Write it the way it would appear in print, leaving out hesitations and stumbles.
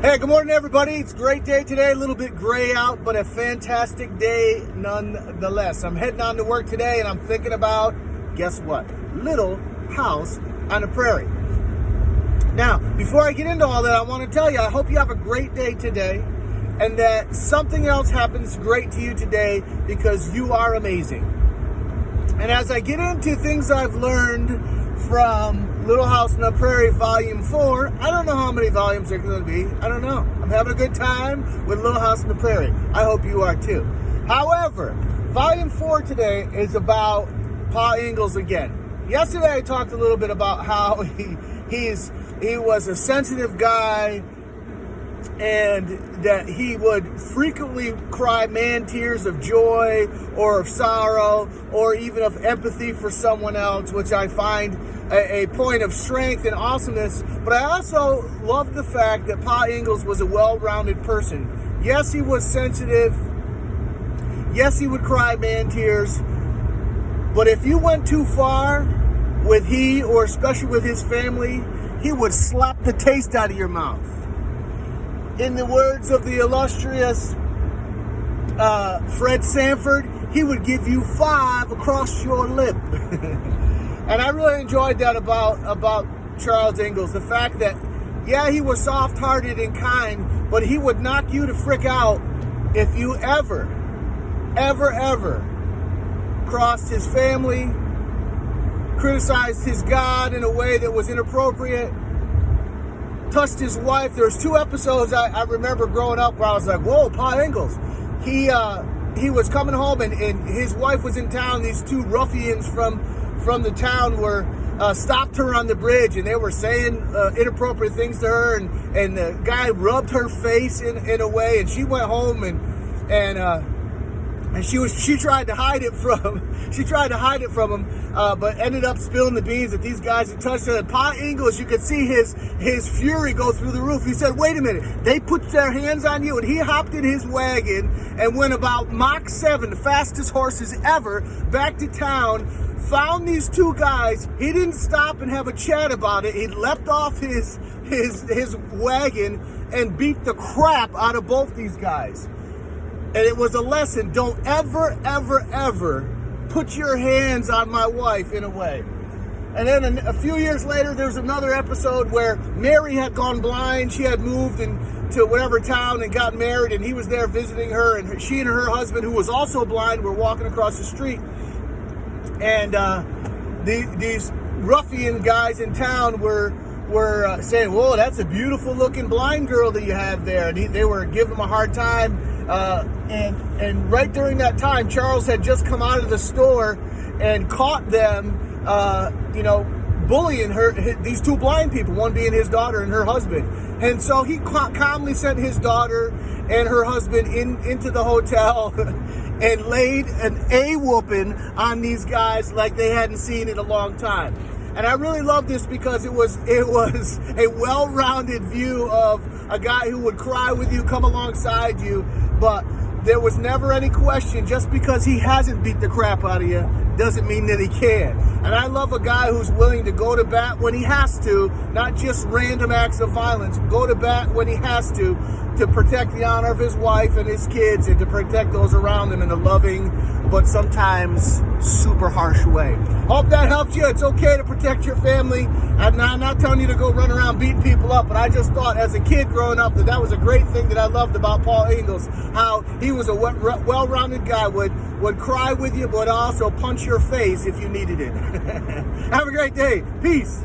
Hey, good morning, everybody. It's a great day today. A little bit gray out, but a fantastic day nonetheless. I'm heading on to work today, and I'm thinking about, guess what? Little House on the Prairie. Now, before I get into all that, I want to tell you, I hope you have a great day today, and that something else happens great to you today because you are amazing. And as I get into things I've learned from Little House on the Prairie Volume 4, I don't know how many volumes there are going to be. I don't know. I'm having a good time with Little House on the Prairie. I hope you are too. However, Volume 4 today is about Pa Ingalls again. Yesterday I talked a little bit about how he was a sensitive guy and that he would frequently cry man tears of joy or of sorrow or even of empathy for someone else, which I find a point of strength and awesomeness. But I also love the fact that Pa Ingalls was a well-rounded person. Yes, he was sensitive. Yes, he would cry man tears. But if you went too far with he, or especially with his family, he would slap the taste out of your mouth. In the words of the illustrious Fred Sanford, he would give you 5 across your lip. And I really enjoyed that about Charles Ingalls. The fact that, yeah, he was soft-hearted and kind, but he would knock you to frick out if you ever crossed his family, criticized his God in a way that was inappropriate, touched his wife. There's 2 episodes I remember growing up where I was like, whoa, Pa Ingalls. He was coming home and his wife was in town. These 2 ruffians from the town were stopped her on the bridge, and they were saying inappropriate things to her, and the guy rubbed her face in a way, and she went home and she tried to hide it from him, but ended up spilling the beans that these guys had touched her. And Pa Ingalls, you could see his fury go through the roof. He said, wait a minute, they put their hands on you, and he hopped in his wagon and went about Mach 7, the fastest horses ever, back to town, found these 2 guys. He didn't stop and have a chat about it. He leapt off his wagon and beat the crap out of both these guys. And it was a lesson. Don't ever put your hands on my wife in a way. And then a few years later, there's another episode where Mary had gone blind. She had moved into whatever town and got married, and he was there visiting her. And she and her husband, who was also blind, were walking across the street. And these ruffian guys in town were saying, whoa, that's a beautiful looking blind girl that you have there. And they were giving him a hard time. And right during that time, Charles had just come out of the store and caught them, bullying these 2 blind people, one being his daughter and her husband. And so he calmly sent his daughter and her husband into the hotel and laid an A-whooping on these guys like they hadn't seen in a long time. And I really love this because it was a well-rounded view of a guy who would cry with you, come alongside you, but there was never any question. Just because he hasn't beat the crap out of you doesn't mean that he can. And I love a guy who's willing to go to bat when he has to, not just random acts of violence. Go to bat when he has to protect the honor of his wife and his kids and to protect those around him in a loving but sometimes super harsh way. Hope that helps you. It's okay to protect your family. I'm not telling you to go run around beating people up, but I just thought as a kid growing up that was a great thing that I loved about Pa Ingalls, how he was a well-rounded guy, would cry with you, but also punch your face if you needed it. Have a great day. Peace.